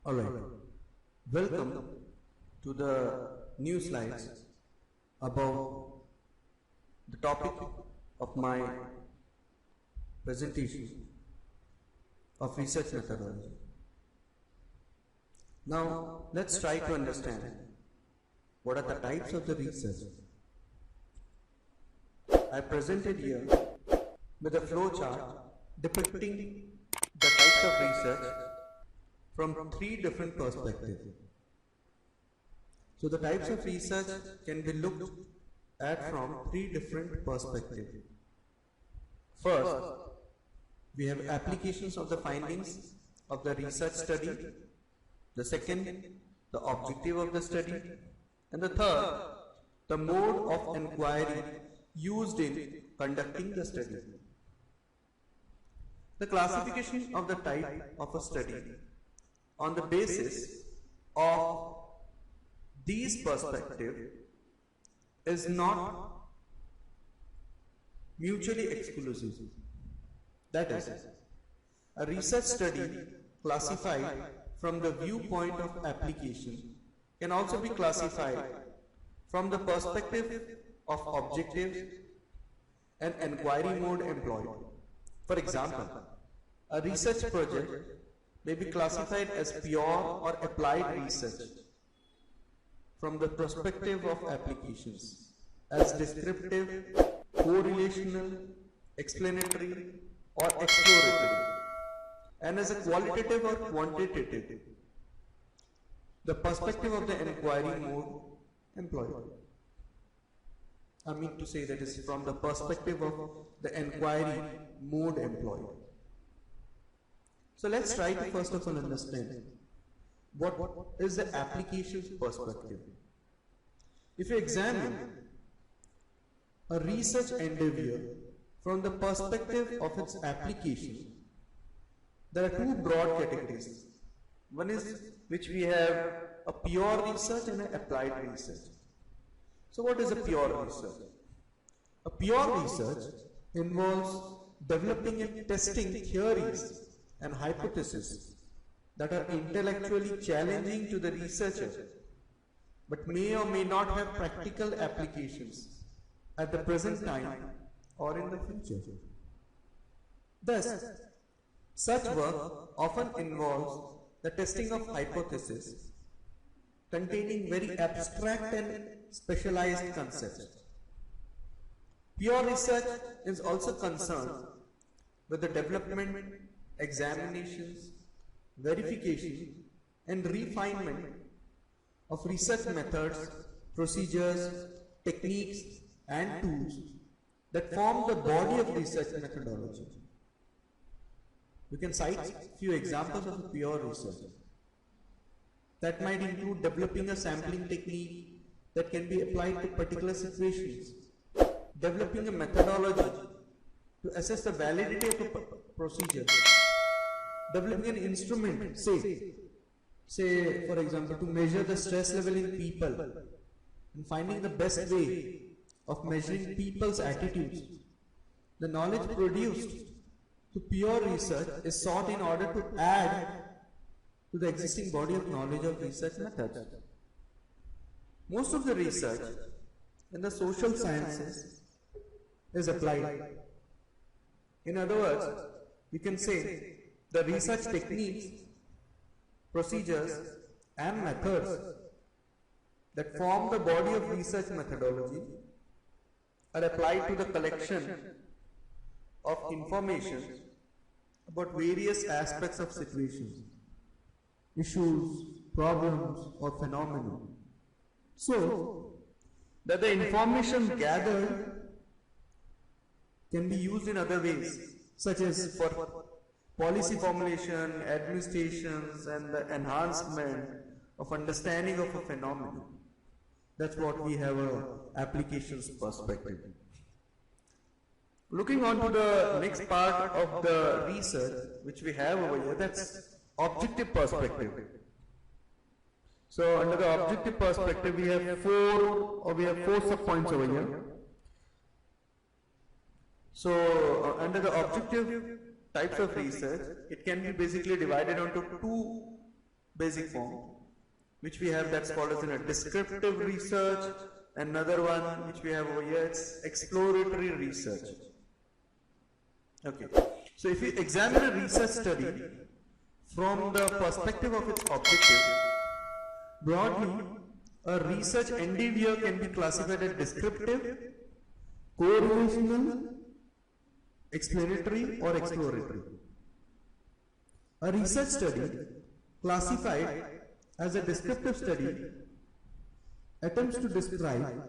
Alright, welcome to the new slides about the topic of my presentation of research methodology. Now, let's try to understand what are the types of the research. I presented here with a flow chart depicting the types of research from three different perspectives. So the types of research can be looked at from three different perspectives. First, we have applications of the findings of the research study. The second, the objective of the study. And the third, the mode of inquiry used in conducting the study. The classification of the type of a study on the basis of these perspectives is not mutually exclusive. That is, a research study classified from the viewpoint of application can also be classified from the perspective of objectives and inquiry mode employed. For example, a research project may be classified as pure or applied research from the perspective of applications, as descriptive, correlational, explanatory, or exploratory, and as a qualitative or quantitative, the perspective of the inquiry mode employed. I mean to say that is from the perspective of the inquiry mode employed. So let's try to first of all understand what is the application perspective. If you examine a research endeavor from the perspective of its application, there are two broad categories. One is which we have a pure research and an applied research. So what is a pure research? A pure research involves developing and testing theories and hypotheses that are intellectually challenging to the researcher, but may or may not have practical applications at the present time or in the future. Thus, such work often involves the testing of hypotheses containing very abstract and specialized concepts. Pure research is also concerned with the development, examinations, verification, and refinement of research methods, procedures, techniques, and tools that form the body of research methodology. We can cite a few examples of pure research. That might include developing a sampling technique that can be applied to particular situations, developing a methodology to assess the validity of a procedure, developing an instrument, say for example, to measure the stress level in people and finding the best way of measuring people's attitudes. The knowledge produced through pure research is sought in order to add to the existing body of knowledge of research methods. Most of the research in the social sciences is applied. In other words, we can say the research techniques, procedures, and methods that form the body of research methodology are applied to the collection of information about various aspects of situations, issues, problems, or phenomena, so that the information gathered can be used in other ways, such as for policy formulation, administrations, and the enhancement of understanding of a phenomenon. That's what we have a applications perspective. Looking on to the next part of the research which we have over here, that's objective perspective. So under the objective perspective we have four sub-points over here. So under the objective types of research, it can be basically divided into two basic form, which we have that's called as in a descriptive research. Another one which we have over here, it's exploratory research. Okay, so if you examine a research study from the perspective of its objective, broadly, a research endeavor can be classified as descriptive, correlational, explanatory, or exploratory. A research study classified as a descriptive study attempts to describe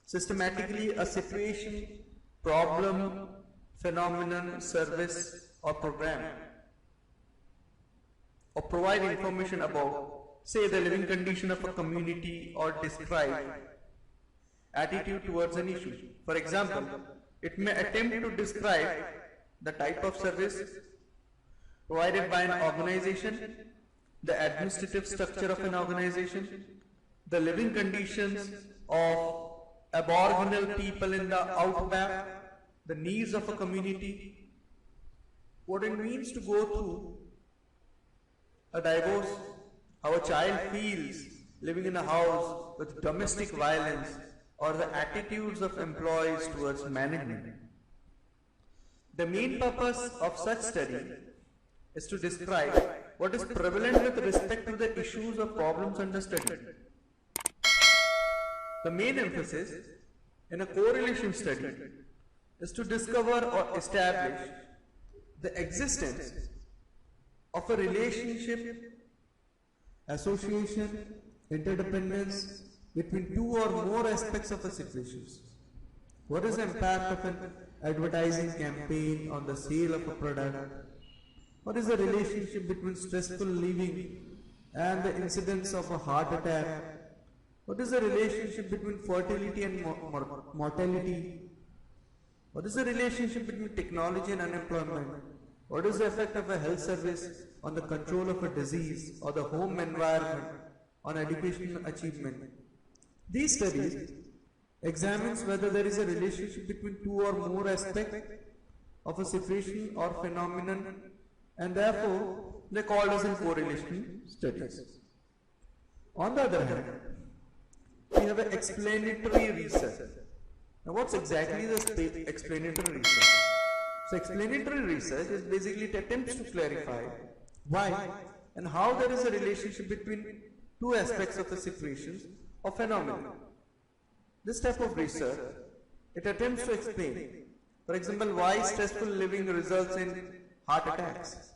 systematically a situation, problem, phenomenon, service, or program, or provide information about, say, the living condition of a community, or describe attitude towards an issue. For example, it may attempt to describe the type of service provided by an organization, the administrative structure of an organization, the living conditions of aboriginal people in the outback, the needs of a community, what it means to go through a divorce, how a child feels living in a house with domestic violence, or the attitudes of employees towards management. The main purpose of such study is to describe what is prevalent with respect to the issues or problems under study. The main emphasis in a correlation study is to discover or establish the existence of a relationship, association, interdependence between two or more aspects of a situation. What is the impact of an advertising campaign on the sale of a product? What is the relationship between stressful living and the incidence of a heart attack? What is the relationship between fertility and mortality? What is the relationship between technology and unemployment? What is the effect of a health service on the control of a disease or the home environment on educational achievement? These studies examines whether there is a relationship between two or more aspects of a situation or phenomenon, and therefore they are called as in correlation studies. On the other hand, we have an explanatory research. Now what's exactly the explanatory research? So explanatory research is basically it attempts to clarify why and how there is a relationship between two aspects of a situation or phenomenon. This type of research, it attempts to explain, for example, why stressful living results in heart attacks,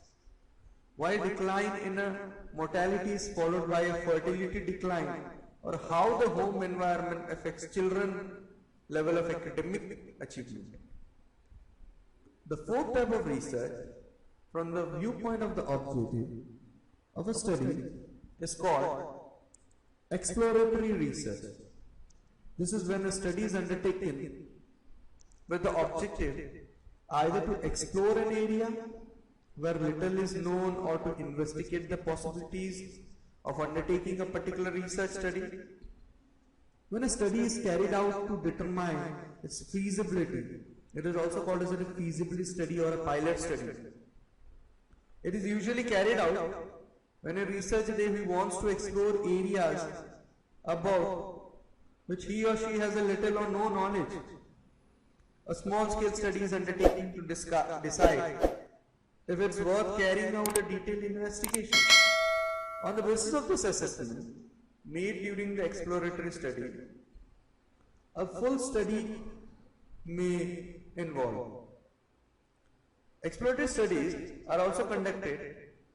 why decline in a mortality is followed by a fertility decline, or how the home environment affects children's level of academic achievement. The fourth type of research, from the viewpoint of the objective of a study, is called exploratory research. This is when a study is undertaken with the objective either to explore an area where little is known or to investigate the possibilities of undertaking a particular research study. When a study is carried out to determine its feasibility, it is also called as a feasibility study or a pilot study. It is usually carried out when a researcher wants to explore areas about which he or she has a little or no knowledge. A small scale study is undertaken to decide if it's worth carrying out a detailed investigation. On the basis of this assessment made during the exploratory study, a full study may involve. Exploratory studies are also conducted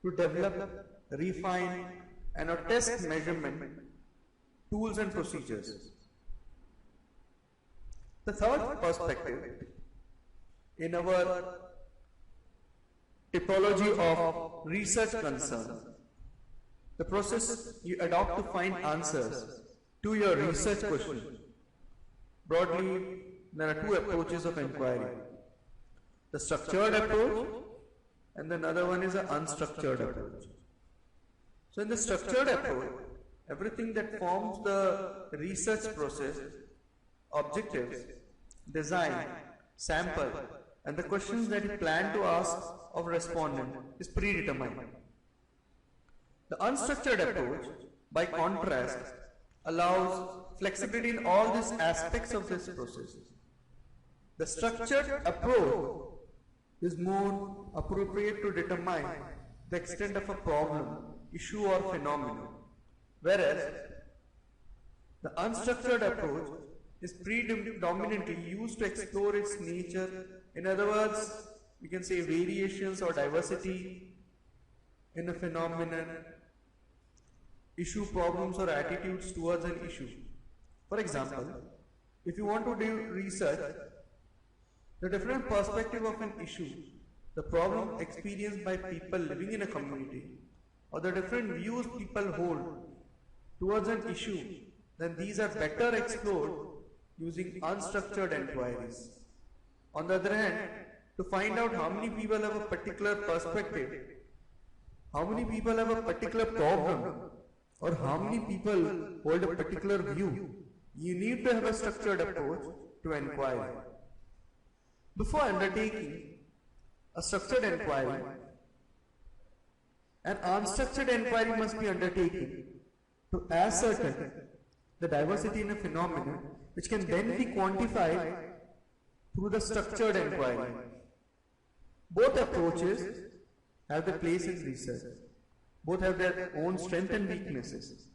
to develop, refine, and test measurement tools and procedures. The third perspective in our typology of research concern, the process you adopt to find answers to your research question. Broadly, there are two approaches of inquiry. The structured approach and another one is an unstructured approach. So in the structured approach, everything that forms the research process, objectives, design, sample, and the questions that you plan to ask of respondent is predetermined. The unstructured approach, by contrast, allows flexibility in all these aspects of this process. The structured approach is more appropriate to determine the extent of a problem, issue or phenomenon, whereas the unstructured approach is predominantly used to explore its nature. In other words, we can say variations or diversity in a phenomenon, issue, problems or attitudes towards an issue. For example, if you want to do research, the different perspective of an issue, the problem experienced by people living in a community, or the different views people hold towards an issue, then these are better explored using unstructured inquiries. On the other hand, to find out how many people have a particular perspective, how many people have a particular problem, or how many people hold a particular view, you need to have a structured approach to inquiry. Before undertaking a structured inquiry, an unstructured inquiry must be undertaken to ascertain the diversity in a phenomenon, which can then be quantified through the structured inquiry. Both approaches have their place in research. Both have their own strengths and weaknesses.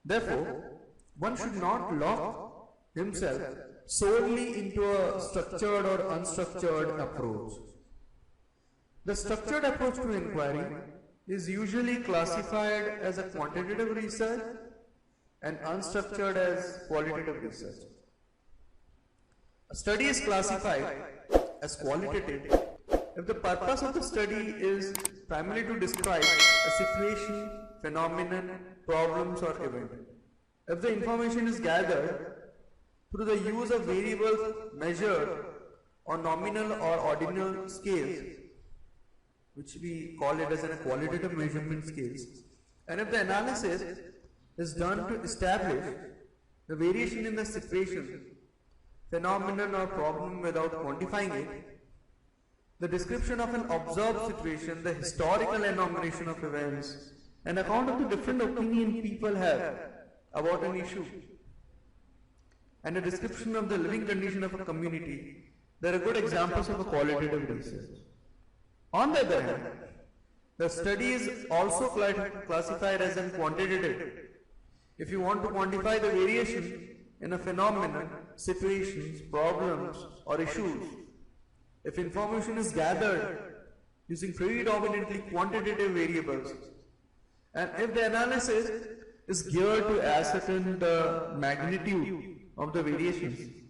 Therefore, one should not lock himself solely into a structured or unstructured approach. The structured approach to inquiry is usually classified as a quantitative research and unstructured as qualitative research. A study is classified as qualitative if the purpose of the study is primarily to describe a situation, phenomenon, problems or event. If the information is gathered through the use of variables measured on nominal or ordinal scales, which we call it as a qualitative measurement scales, and if the analysis is done to establish the variation in the situation, phenomenon or problem without quantifying it, the description of an observed situation, the historical enumeration of events, an account of the different opinion people have about an issue, and a description of the living condition of a community, there are good examples of a qualitative research. On the other hand, the study is also classified as a quantitative. If you want to quantify the variation in a phenomenon, situations, problems or issues, if information is gathered using predominantly quantitative variables, and if the analysis is geared to ascertain the magnitude of the variations,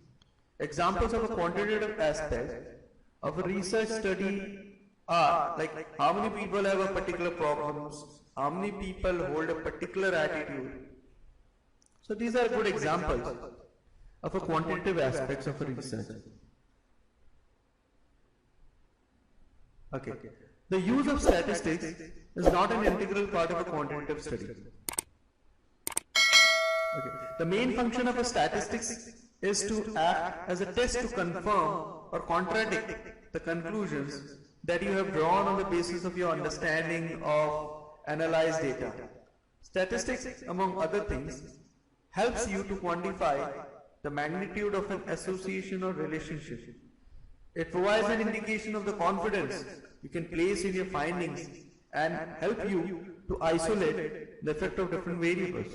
examples of a quantitative aspect of a research study are like how many people have a particular problems, how many people hold a particular attitude. So these are good examples of a quantitative aspects of a research. Okay. The use of statistics is not an integral part of a quantitative study. Okay. The main function of a statistics is to act as a test to confirm or contradict the conclusions that you have drawn on the basis of your understanding of analyzed data. Statistics, among other things, helps you to quantify the magnitude of an association or relationship. It provides an indication of the confidence you can place in your findings and help you to isolate the effect of different variables.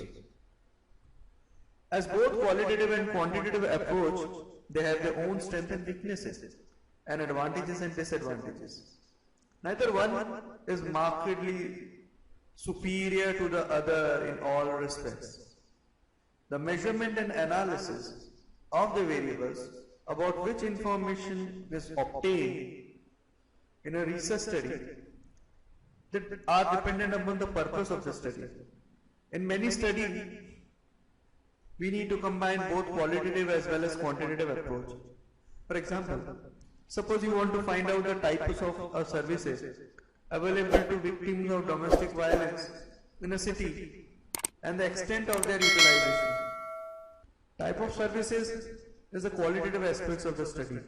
As both qualitative and quantitative approach, they have their own strengths and weaknesses, and advantages and disadvantages. Neither one is markedly superior to the other in all respects. The measurement and analysis of the variables about which information is obtained in a research study that are dependent upon the purpose of the study. In many studies, we need to combine both qualitative as well as quantitative approach. For example, suppose you want to find out the types of services available to victims of domestic violence in a city and the extent of their utilization. Type of services is the qualitative aspects of the study,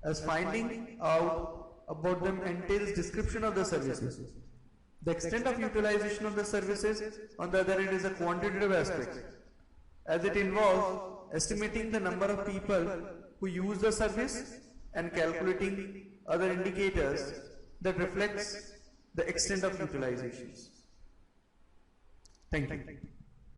as finding out about them entails description of the services, The extent of utilization of the services, on the other hand, is a quantitative aspect, as it involves estimating the number of people who use the service and calculating other indicators that reflects the extent of utilizations. Thank you.